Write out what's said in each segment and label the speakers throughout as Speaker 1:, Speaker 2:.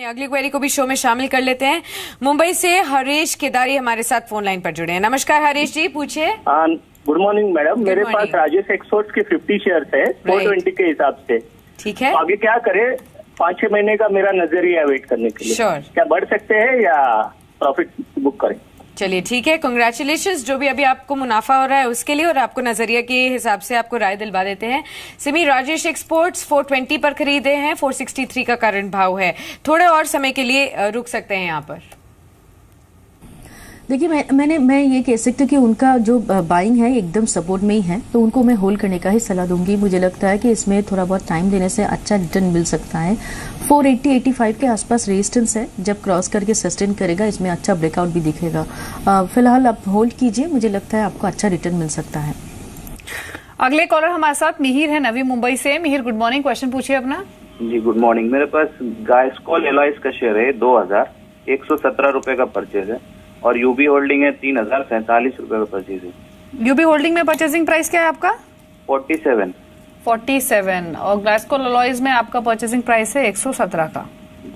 Speaker 1: अगली क्वेरी को भी शो में शामिल कर लेते हैं। मुंबई से हरीश केदारी हमारे साथ फोन लाइन पर जुड़े हैं। नमस्कार हरीश जी, पूछिए।
Speaker 2: गुड मॉर्निंग मैडम, मेरे पास राजेश एक्सपोर्ट्स के 50 शेयर्स है 420 के हिसाब से।
Speaker 1: ठीक है,
Speaker 2: आगे क्या करें? 5-6 महीने का मेरा नजरिया वेट करने के लिए। क्या बढ़ सकते हैं या प्रॉफिट बुक करें?
Speaker 1: चलिए ठीक है, कांग्रेचुलेशंस जो भी अभी आपको मुनाफा हो रहा है उसके लिए, और आपको नजरिया के हिसाब से आपको राय दिलवा देते हैं। सिमी, राजेश एक्सपोर्ट्स 420 पर खरीदे हैं, 463 का करंट भाव है, थोड़े और समय के लिए रुक सकते हैं यहाँ पर।
Speaker 3: देखिए मैं ये कह सकती हूँ कि उनका जो बाइंग है एकदम सपोर्ट में ही है, तो उनको मैं होल्ड करने का ही सलाह दूंगी। मुझे लगता है कि इसमें थोड़ा बहुत टाइम देने से अच्छा रिटर्न मिल सकता है। 480-85 के आसपास रेजिस्टेंस है, जब क्रॉस करके सस्टेन करेगा इसमें अच्छा ब्रेकआउट भी दिखेगा। फिलहाल आप होल्ड कीजिए, मुझे लगता है आपको अच्छा रिटर्न मिल सकता है।
Speaker 4: अगले कॉलर हमारे साथ मिहिर है नवी मुंबई से। मिहिर, गुड मॉर्निंग, क्वेश्चन पूछिए अपना।
Speaker 5: जी गुड मॉर्निंग। मेरे पास गायस्कॉल एलॉयज का शेयर है 2117 रुपए का परचेज है, और यूबी होल्डिंग है 3047 रुपए का परचेज है।
Speaker 4: यूबी होल्डिंग में परचेसिंग प्राइस क्या है आपका?
Speaker 5: 47,
Speaker 4: और ग्लासकोल एलॉयज में आपका परचेसिंग प्राइस है 117 का।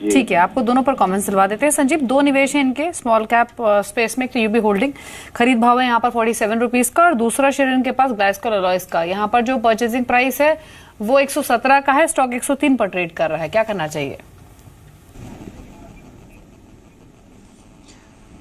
Speaker 4: ठीक है, आपको दोनों पर कमेंट्स दिलवा देते हैं। संजीव, दो निवेश है इनके स्मॉल कैप स्पेस में। यूबी होल्डिंग खरीद भाव है यहाँ पर 47 रुपीज का, और दूसरा शेयर इनके पास ग्लासकोल एलॉयज का। यहाँ पर जो परचेसिंग प्राइस है वो 117 का है, स्टॉक 103 पर ट्रेड कर रहा है। क्या करना चाहिए?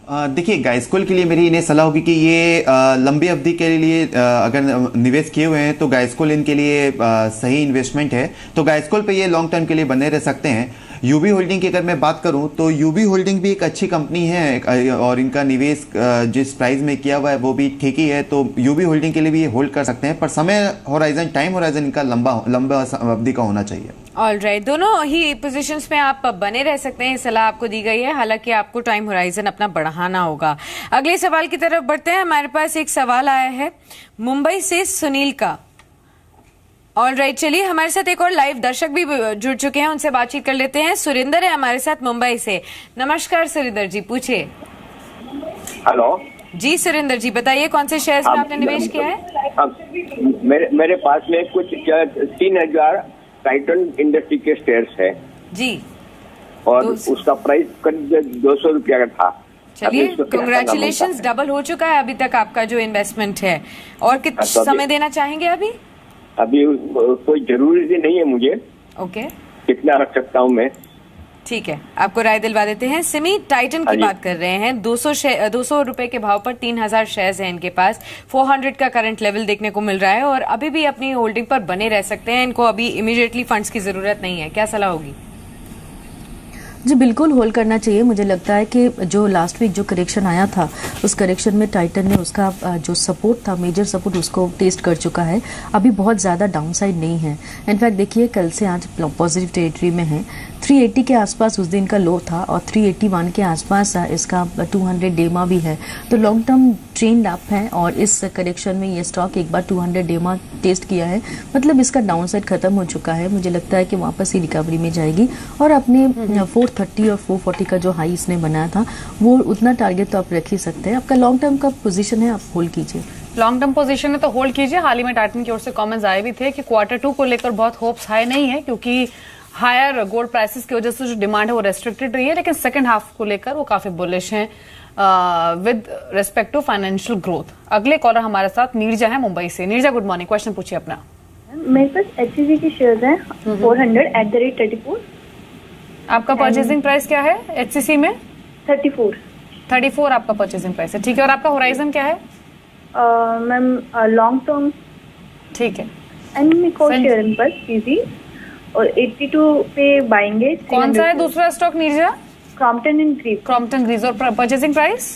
Speaker 6: देखिए, गायस्कॉल के लिए मेरी इन्हें सलाह होगी कि ये लंबी अवधि के लिए अगर निवेश किए हुए हैं तो गायस्कॉल इनके लिए सही इन्वेस्टमेंट है, तो गायस्कॉल पे ये लॉन्ग टर्म के लिए बने रह सकते हैं। यूबी होल्डिंग की अगर मैं बात करूं तो यूबी होल्डिंग भी एक अच्छी कंपनी है, और इनका निवेश जिस प्राइस में किया हुआ है वो भी ठीक ही है, तो यूबी होल्डिंग के लिए भी ये होल्ड कर सकते हैं, पर समय होराइजन, टाइम होराइजन इनका लंबा अवधि का होना चाहिए।
Speaker 1: ऑलराइट, दोनों ही पोजीशंस में आप बने रह सकते हैं, सलाह आपको दी गई है। हालांकि आपको टाइम होराइजन अपना बढ़ाना होगा। अगले सवाल की तरफ बढ़ते हैं। हमारे पास एक सवाल आया है मुंबई से सुनील का। ऑलराइट, चलिए हमारे साथ एक और लाइव दर्शक भी जुड़ चुके हैं, उनसे बातचीत कर लेते हैं। सुरेंद्र है हमारे साथ मुंबई से। नमस्कार सुरेंद्र जी, पूछिए।
Speaker 2: हेलो
Speaker 1: जी सुरेंद्र जी, बताइए कौन से शेयर्स में आपने निवेश किया है?
Speaker 2: मेरे पास में कुछ 3000 टाइटन इंडस्ट्री के शेयर्स है
Speaker 1: जी,
Speaker 2: और उसका प्राइस करीब 200 रुपया का था।
Speaker 1: चलिए कांग्रेचुलेशंस, डबल हो चुका है अभी तक आपका जो इन्वेस्टमेंट है। और कितना समय देना चाहेंगे अभी?
Speaker 2: अभी कोई जरूरी नहीं है मुझे।
Speaker 1: ओके,
Speaker 2: कितना रख सकता हूँ मैं?
Speaker 1: ठीक है, आपको राय दिलवा देते हैं। सिमी, टाइटन की बात कर रहे हैं। 200 रुपए के भाव पर 3000 शेयर्स हैं इनके पास। 400 का करंट लेवल देखने को मिल रहा है, और अभी भी अपनी होल्डिंग पर बने रह सकते हैं। इनको अभी इमीडिएटली फंड्स की जरूरत नहीं है। क्या सलाह होगी?
Speaker 3: जी बिल्कुल होल्ड करना चाहिए। मुझे लगता है कि जो लास्ट वीक जो करेक्शन आया था उस करेक्शन में टाइटन ने उसका जो सपोर्ट था, मेजर सपोर्ट, उसको टेस्ट कर चुका है। अभी बहुत ज़्यादा डाउनसाइड नहीं है। इनफैक्ट देखिए कल से आज पॉजिटिव टेरिटरी में है। 380 के आसपास उस दिन का लो था, और 381 के आसपास इसका 200 डेमा भी है। तो लॉन्ग टर्म ट्रेंड अप है, और इस करेक्शन में ये स्टॉक एक बार 200 डेमा टेस्ट किया है, मतलब इसका डाउनसाइड खत्म हो चुका है। मुझे लगता है कि वापस ही रिकवरी में जाएगी, और अपने 430 और 440 का जो हाई इसने बनाया था वो उतना टारगेट तो आप रख ही सकते हैं। आपका लॉन्ग टर्म का पोजीशन है, आप होल्ड कीजिए।
Speaker 4: लॉन्ग टर्म पोजीशन है तो होल्ड कीजिए। हाल ही में टाइटन की ओर से कमेंट्स आए भी थे कि Q2 को लेकर बहुत होप्स हाई नहीं है, क्योंकि हायर गोल्ड प्राइसेस की वजह से जो डिमांड है वो रेस्ट्रिक्टेड रही है, लेकिन सेकंड हाफ को लेकर वो काफी बुलिश हैं with respect to financial growth. अगले कॉलर हमारे साथ नीरजा है मुंबई से। नीरजा, गुड मॉर्निंग, क्वेश्चन पूछिए अपना।
Speaker 7: मेरे पास HCG के शेयर्स हैं 400 @ 34।
Speaker 4: आपका परचेसिंग प्राइस क्या है HCC में?
Speaker 7: 34
Speaker 4: आपका परचेसिंग प्राइस है। ठीक है, और आपका होराइजन क्या है?
Speaker 7: Ma'am long term.
Speaker 4: ठीक है,
Speaker 7: शेयर इन पर PG, और 82 पे बाएंगे।
Speaker 4: कौन सा है दूसरा स्टॉक नीरजा?
Speaker 7: Crompton
Speaker 4: Greaves. और परचेसिंग प्राइस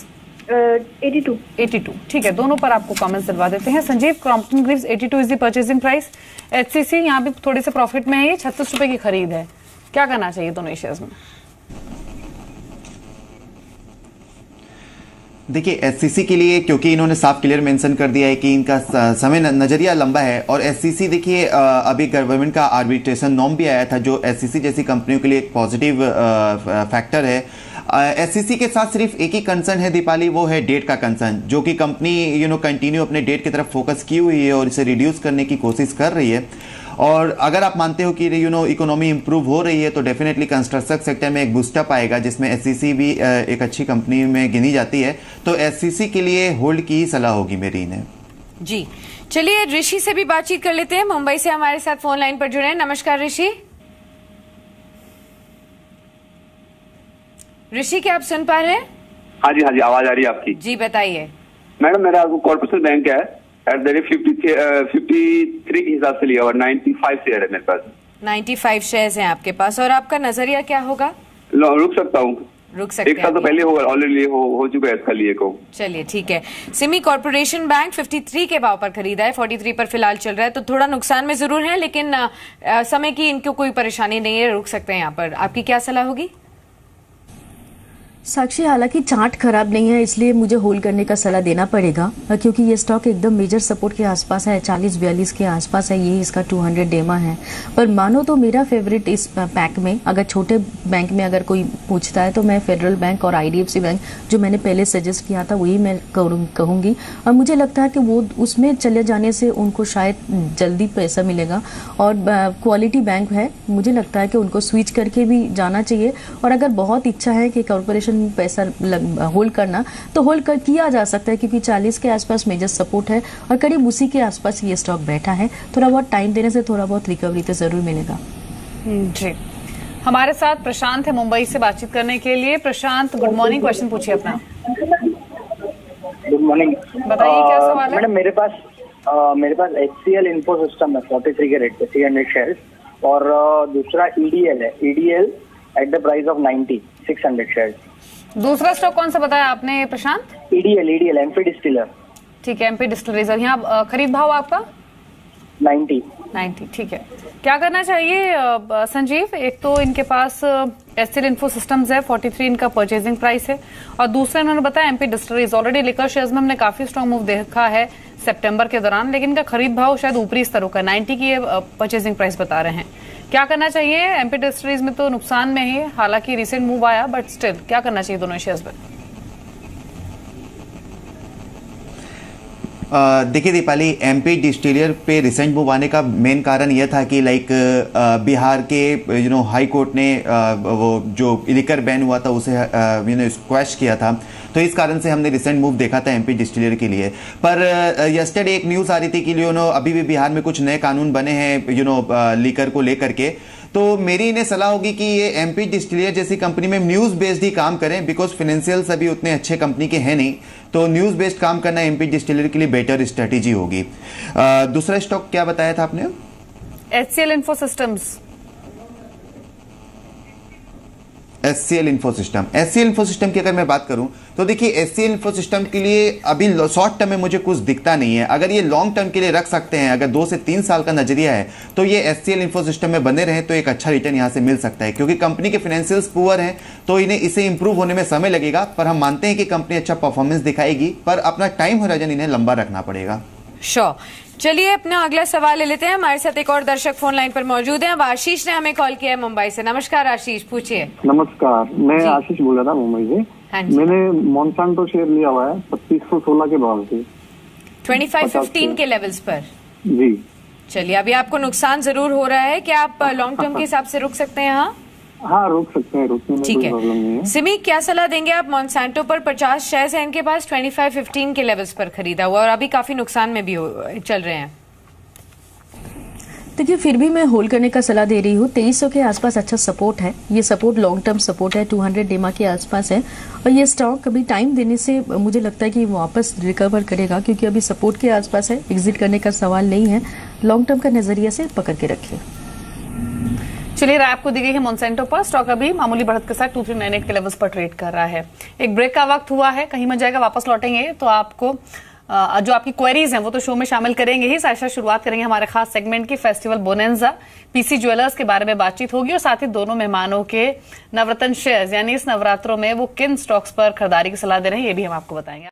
Speaker 7: 82।
Speaker 4: ठीक है, दोनों पर आपको कमेंट्स दिलवा देते हैं। Sanjeev, Crompton Greaves 82 is the purchasing price. HCC यहाँ भी थोड़े से प्रॉफिट में है, ये 36 रुपए की खरीद है। क्या करना चाहिए दोनों शेयर्स में?
Speaker 6: देखिए, एससीसी के लिए क्योंकि इन्होंने साफ क्लियर मेंशन कर दिया है कि इनका समय नजरिया लंबा है, और एससीसी देखिए अभी गवर्नमेंट का आर्बिट्रेशन नॉर्म भी आया था जो एससीसी जैसी कंपनियों के लिए एक पॉजिटिव फैक्टर है। एससीसी के साथ सिर्फ एक ही कंसर्न है दीपाली, वो है डेट का कंसर्न, जो कि कंपनी कंटिन्यू अपने डेट की तरफ फोकस की हुई है और इसे रिड्यूस करने की कोशिश कर रही है। और अगर आप मानते हो कि इकोनॉमी इंप्रूव हो रही है तो डेफिनेटली कंस्ट्रक्शन सेक्टर में एक बूस्टअप आएगा, जिसमें एससीसी भी एक अच्छी कंपनी में गिनी जाती है, तो एससीसी के लिए होल्ड की ही सलाह होगी मेरी इन्हें। जी
Speaker 1: चलिए ऋषि से भी बातचीत कर लेते हैं, मुंबई से हमारे साथ फोन लाइन पर जुड़े हैं। नमस्कार ऋषि। ऋषि क्या आप सुन पा रहे हैं?
Speaker 8: हाँ जी आवाज आ रही है आपकी।
Speaker 1: जी बताइए।
Speaker 8: मैडम मेरा कॉर्पोरेशन बैंक है एट द रेट 53 के हिसाब से लिया हुआ 95 शेयर है मेरे पास। 95
Speaker 1: शेयर्स हैं आपके पास, और आपका नजरिया क्या होगा?
Speaker 8: रुक सकता हूँ,
Speaker 1: रुक सकते हैं।
Speaker 8: एक साल तो पहले ऑलरेडी हो चुका है इसका लिए को।
Speaker 1: चलिए ठीक है। सिमी कॉर्पोरेशन बैंक 53 के भाव पर खरीदा है, 43 पर फिलहाल चल रहा है, तो थोड़ा नुकसान में जरूर है, लेकिन समय की इनको कोई परेशानी नहीं है, रुक सकते हैं यहाँ पर। आपकी क्या सलाह होगी?
Speaker 3: साक्षी, हालांकि चार्ट खराब नहीं है इसलिए मुझे होल्ड करने का सलाह देना पड़ेगा, क्योंकि ये स्टॉक एकदम मेजर सपोर्ट के आसपास है, 40-42 के आसपास है, ये इसका 200 डेमा है। पर मानो तो मेरा फेवरेट इस पैक में, अगर छोटे बैंक में अगर कोई पूछता है तो मैं फेडरल बैंक और IDFC बैंक जो मैंने पहले सजेस्ट किया था वही मैं कहूंगी। और मुझे लगता है कि वो उसमें चले जाने से उनको शायद जल्दी पैसा मिलेगा, और क्वालिटी बैंक है, मुझे लगता है कि उनको स्विच करके भी जाना चाहिए। और अगर बहुत इच्छा है कि कॉर्पोरेशन पैसा होल्ड करना तो होल्ड किया जा सकता है, क्योंकि 40 के आसपास मेजर सपोर्ट है और करीब उसी के आसपास ये स्टॉक बैठा है। थोड़ा बहुत टाइम देने से थोड़ा बहुत रिकवरी तो जरूर मिलेगा।
Speaker 4: जी हमारे साथ प्रशांत है मुंबई से बातचीत करने के लिए। प्रशांत गुड मॉर्निंग, क्वेश्चन पूछिए अपना।
Speaker 2: गुड मॉर्निंग,
Speaker 4: बताइए क्या सवाल है?
Speaker 2: मैडम मेरे पास HCL इन्फो सिस्टम है 43 के रेट पे 300 शेयर्स, और दूसरा EDL है, EDL at the price of 90 600 shares.
Speaker 4: दूसरा स्टॉक कौन सा बताया आपने प्रशांत?
Speaker 2: EDL MP distiller.
Speaker 4: ठीक है, MP डिस्टिलरीज। यहाँ खरीद भाव आपका
Speaker 2: 90।
Speaker 4: ठीक है। क्या करना चाहिए संजीव? एक तो इनके पास HCL इन्फो सिस्टम्स है, 43 इनका परचेजिंग प्राइस है, और दूसरा इन्होंने बताया MP distilleries. Already liquor shares में हमने काफी स्ट्रॉन्ग मूव देखा है सितंबर के दौरान, लेकिन इनका खरीद भाव शायद ऊपरी स्तरों का 90 की परचेजिंग प्राइस बता रहे हैं। क्या करना चाहिए? MP डिस्टिलरीज में तो नुकसान में ही, हालांकि रिसेंट मूव आया, बट स्टिल क्या करना चाहिए दोनों शेयर्स पर?
Speaker 6: देखिए दीपाली, MP डिस्टिलर पे रिसेंट मूव आने का मेन कारण यह था कि बिहार के हाई कोर्ट ने वो जो लिकर बैन हुआ था उसे स्क्वैश किया था, तो इस कारण से हमने रिसेंट मूव देखा था MP डिस्टिलर के लिए। पर यस्टरडे एक न्यूज़ आ रही थी कि अभी भी बिहार में कुछ नए कानून बने हैं लिकर को लेकर के, तो मेरी इन्हें सलाह होगी कि ये MP डिस्टिलर जैसी कंपनी में न्यूज़ बेस्ड ही काम करें, बिकॉज फाइनेंशियल्स अभी उतने अच्छे कंपनी के हैं नहीं, तो न्यूज़ बेस्ड काम करना MP डिस्टिलर के लिए बेटर स्ट्रेटेजी होगी। दूसरा स्टॉक क्या बताया था आपने?
Speaker 4: HCL info systems.
Speaker 6: HCL info system की अगर मैं बात करूं तो देखिए HCL इन्फो सिस्टम के लिए अभी शॉर्ट टर्म में मुझे कुछ दिखता नहीं है। अगर ये लॉन्ग टर्म के लिए रख सकते हैं, अगर 2 से 3 साल का नजरिया है, तो ये HCL इन्फो सिस्टम में बने रहे तो एक अच्छा रिटर्न यहां से मिल सकता है, क्योंकि कंपनी के फाइनेंशियल्स पुअर हैं, तो इन्हें इसे इंप्रूव होने में समय लगेगा। पर हम मानते हैं कि कंपनी अच्छा परफॉर्मेंस दिखाएगी, पर अपना टाइम होराइजन इन्हें लंबा रखना पड़ेगा।
Speaker 1: श्योर। चलिए अपना अगला सवाल ले लेते हैं। हमारे साथ एक और दर्शक फोन लाइन पर मौजूद हैं। अब आशीष ने हमें कॉल किया है मुंबई से। नमस्कार आशीष, पूछिए।
Speaker 9: नमस्कार, मैं आशीष बोल रहा था मुंबई से।
Speaker 1: हाँ जी।
Speaker 9: मैंने मॉन्सांटो शेयर लिया हुआ है 2516 के भाव से
Speaker 1: 25-15 के लेवल्स पर।
Speaker 9: जी
Speaker 1: चलिए, अभी आपको नुकसान जरूर हो रहा है, क्या आप लॉन्ग टर्म के हिसाब से रुक सकते हैं?
Speaker 9: हाँ रोक सकते हैं, रोकने में कोई प्रॉब्लम नहीं है।
Speaker 1: सिमी, क्या सलाह देंगे आप? मॉन्सांटो पर 50 शेयर्स हैं इनके पास, 25-15 के लेवल्स पर खरीदा हुआ, और अभी काफी नुकसान में भी चल रहे हैं।
Speaker 3: देखिए, फिर भी मैं होल्ड करने का सलाह दे रही हूँ। 2300 के आसपास अच्छा सपोर्ट है, ये सपोर्ट लॉन्ग टर्म सपोर्ट है, 200 डेमा के आसपास है, और ये स्टॉक कभी टाइम देने से मुझे लगता है कि वापस रिकवर करेगा, क्योंकि अभी सपोर्ट के आसपास है, एग्जिट करने का सवाल नहीं है। लॉन्ग टर्म का नजरिया से पकड़ के रखिए।
Speaker 4: चलिए, राय आपको दी गई है मॉन्सेंटो पर। स्टॉक अभी मामूली बढ़त के साथ 2398 के लेवल्स पर ट्रेड कर रहा है। एक ब्रेक का वक्त हुआ है, कहीं मत जाएगा, वापस लौटेंगे तो आपको जो आपकी क्वेरीज हैं वो तो शो में शामिल करेंगे ही। साथ शुरुआत करेंगे हमारे खास सेगमेंट की, फेस्टिवल बोनेंजा। PC ज्वेलर्स के बारे में बातचीत होगी, और साथ ही दोनों मेहमानों के नवरत्न शेयर्स यानी इस नवरात्रों में वो किन स्टॉक्स पर खरीदारी की सलाह दे रहे हैं ये भी हम आपको बताएंगे।